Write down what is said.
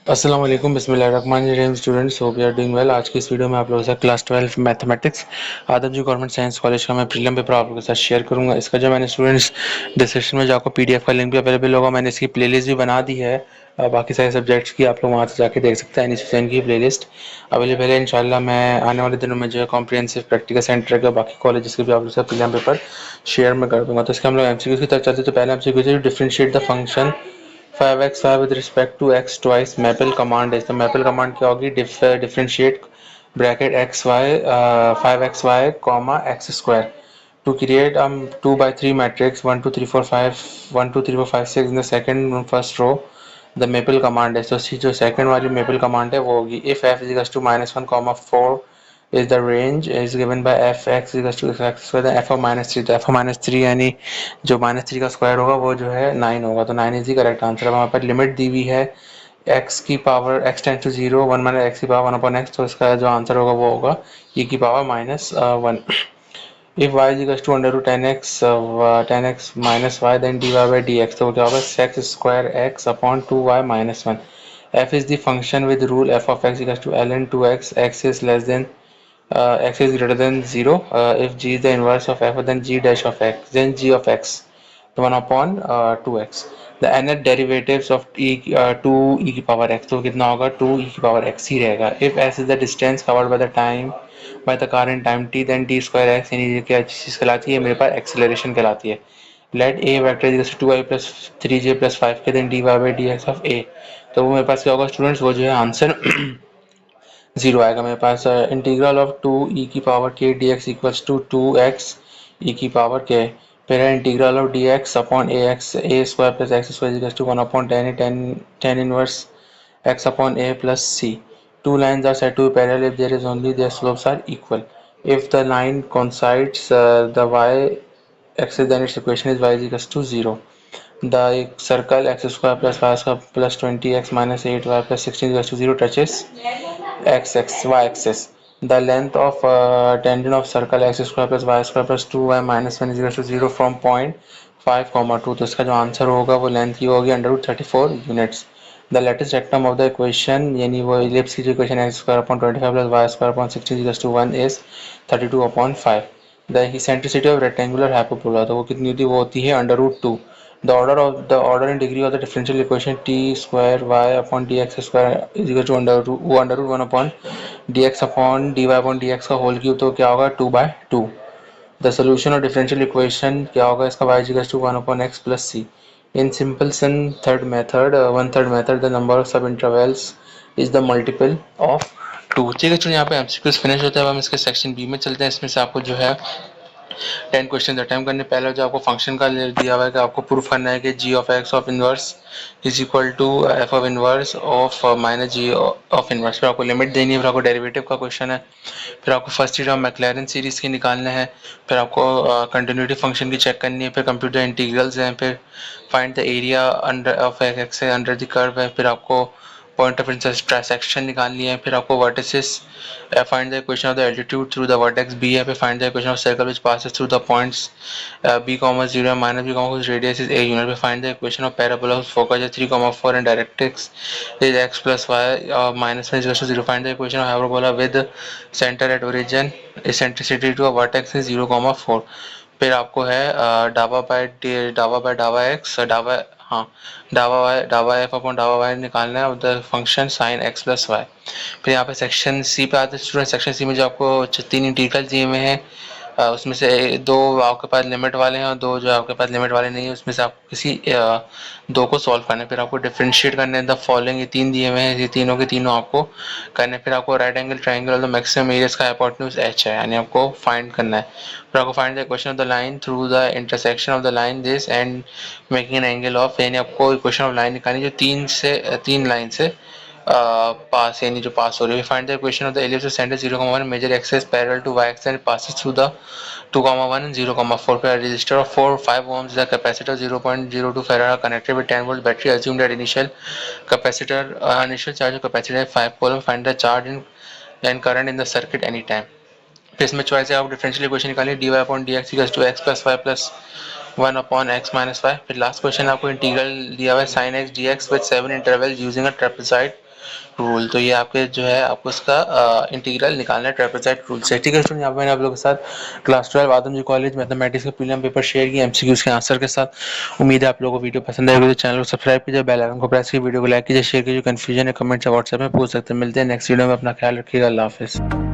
अस्सलाम वालेकुम बिस्मिल्लाहिर्रहमानिर्रहीम students, hope you are doing well. आज की इस वीडियो में आप लोगों से class 12 mathematics Adamjee government science college का मैं प्रीलिम पेपर आप लोगों के साथ शेयर करूंगा। इसका जो मैंने स्टूडेंट्स डिस्क्रिप्शन में जो आपको पीडीएफ का लिंक भी अवेलेबल होगा, मैंने इसकी प्लेलिस्ट भी बना दी है। बाकी सारे सब्जेक्ट्स की आप लोग वहाँ से जाके देख सकते हैं। एनी सेशन की प्लेलिस्ट अवेलेबल है। इंशाल्लाह मैं आने वाले दिनों में जो है कॉम्प्रिहेंसिव प्रैक्टिकल सेंटर के बाकी कॉलेजेस के भी आप लोगों से प्रीलिम पेपर शेयर में कर दूंगा। तो इसके हम लोग एमसीक्यूज की तरफ चलते हैं। तो पहले एमसीक्यू से differentiate the function 5x with respect to x twice Maple command है। तो मैपल कमांड क्या होगी? Differentiate bracket x y 5xy comma x square to create 2 by 3 matrix 1 2 3 4 5 1 2 3 4 5 6 in the second first row। the maple command है, तो जो second वाली maple command है वो होगी if f is equals to -1, 4 is the range is given by f(x) is equals to x square, then f of -3। तो f of -3 यानी जो -3 का स्क्वायर होगा वो जो है 9 होगा। तो 9 इज द करेक्ट आंसर। अब हमारे पास लिमिट दी हुई है x की power x tends to 0 1 minus x की पावर 1/x। तो इसका जो आंसर होगा वो होगा e की power -1। if y is equals to under root 10x minus y then dy by dx, तो क्या होगा sec square x upon 2y minus 1। f is the function with rule f of x equals to ln 2x, x is less than x is greater than 0। if g is the inverse of f then g dash of x then g of x, तो 1 upon 2x। the nth derivatives of 2 e की power x, तो कितना होगा 2 e की power x ही रहेगा। if s is the distance covered by the time by the car in time t then t square x, यानी क्या चीज़ कहलाती है? मेरे पास एक्सेलरेशन कहलाती है। let a vector is 2i plus 3j plus 5k then dy by dx of a, तो वो मेरे पास क्या होगा स्टूडेंट्स? वो जो है आंसर जीरो आएगा मेरे पास। इंटीग्रल ऑफ 2 e की power k dx equals to 2x e की पावर k। फिर है integral of dx upon ax a square plus x square equals to 1 upon tan inverse x upon a plus c। two lines are said to be parallel if there is only their slopes are equal। if the line coincides the y axis then its equation is y is equals to 0। the circle x square plus y square plus 20x minus 8y plus 16 equals to 0 touches x y axis। the length of tangent of circle x square plus y square plus 2y minus 1 is equal to 0 from point 5, 2। तो इसका जो answer होगा वो length की होगी √34 units. The latus rectum of the equation यानी वो ellipse की जो equation x square upon 25 plus y square upon 16 equals to 1 is 32/5। The eccentricity of rectangular hyperbola, तो वो कितनी होती है? वो होती है √2। the order and degree of the differential equation t square y upon dx square is equal to under root 1 upon dx upon dy upon dx का whole cube, तो क्या होगा 2/2। The solution of differential equation क्या होगा इसका? y is equal to 1 upon x plus c। in simpleton third method 1/3 method the number of sub intervals is the multiple of 2। ठीक है चलिए, यहाँ पे एमसीक्यूज फिनिश होता है। अब हम इसके सेक्शन बी में चलते हैं। इसमें से आपको जो है 10 क्वेश्चन अटैम्प्ट करने। पहले जो आपको फंक्शन का दिया हुआ है कि आपको प्रूफ करना है कि G of X of inverse is equal to F of inverse of minus G of inverse. फिर आपको लिमिट देनी है, फिर आपको डेरिवेटिव का क्वेश्चन है, फिर आपको फर्स्ट सीरीज ऑफ मैक्लैरेन सीरीज की निकालना है, फिर आपको कंटिन्यूटी फंक्शन की चेक करनी है, फिर कंप्यूटर इंटीग्रल्स हैं, फिर find the area under of x under the curve है, फिर आपको पॉइंट ऑफ इंटरसेक्शन निकालनी है, फिर आपको vertices find the equation of the altitude through the vertex B है, फिर find the equation of circle which passes through the points b, 0 माइनस b, whose radius is a unit, पे find the equation of parabola whose focus is 3, 4 and directrix is x plus y minus 1 is equal to 0। find the equation of hyperbola with center at origin eccentricity to a vertex is 0, 4। फिर आपको है डावा x डावा हाँ डावा F upon डावा y निकालना है। The function sine x plus y. फिर यहाँ पे सेक्शन सी पे आते हैं स्टूडेंट। सेक्शन सी में जो आपको 3 इंटीग्रल दिए हुए हैं, उसमें से 2 आपके पास लिमिट वाले हैं और 2 जो आपके पास लिमिट वाले नहीं है। उसमें से आपको किसी 2 को सॉल्व करना है। फिर आपको डिफरेंशिएट करना है द फॉलोइंग, ये 3 दिए हुए हैं, ये तीनों के तीनों आपको करना है। फिर आपको right angle triangle the maximum area का हाइपोटेन्यूज एच है, यानी आपको फाइंड करना है। फिर आपको find the equation of the line through the intersection of the line this and making an angle of, यानी आपको इक्वेशन ऑफ लाइन निकालनी जो 3 लाइन से पास यानी जो पास हो रही है। Find the equation of the ellipse centre 0, 1 major axis parallel to y axis passes through the 2, 1 and 0, 4 पे resistor of 5 ohms the capacitor 0.02 farad are connected with 10 volt battery। assume that initial capacitor initial charge of capacitor है 5 coulomb। find the charge and current in the circuit anytime। फिर इसमें choice है आप differential equation निकालिए dy upon dx equals to x plus y plus 1 upon x minus y। फिर last question आपको integral दिया हुआ है sin x dx with 7 interval using a trapezoid rule. तो ये आपके जो है आपको इसका इंटीग्रल निकालना है ट्रेपेजॉइड रूल से। ठीक है स्टूडेंट, यहाँ पे मैंने आप लोगों के साथ क्लास 12 आदमजी कॉलेज मैथमेटिक्स का प्रीलिम पेपर शेयर किया एमसीक्यूज के आंसर के साथ। उम्मीद है आप लोगों को वीडियो पसंद आएगी। तो चैनल को सब्सक्राइब कीजिए, बेल आइकन को प्रेस कीजिए, वीडियो को लाइक कीजिए, शेयर कीजिए। कंफ्यूजन है कमेंट से व्हाट्सएप में पूछ सकते हैं। मिलते हैं नेक्स्ट वीडियो में, अपना ख्याल रखिएगा। अल्लाह हाफिज़।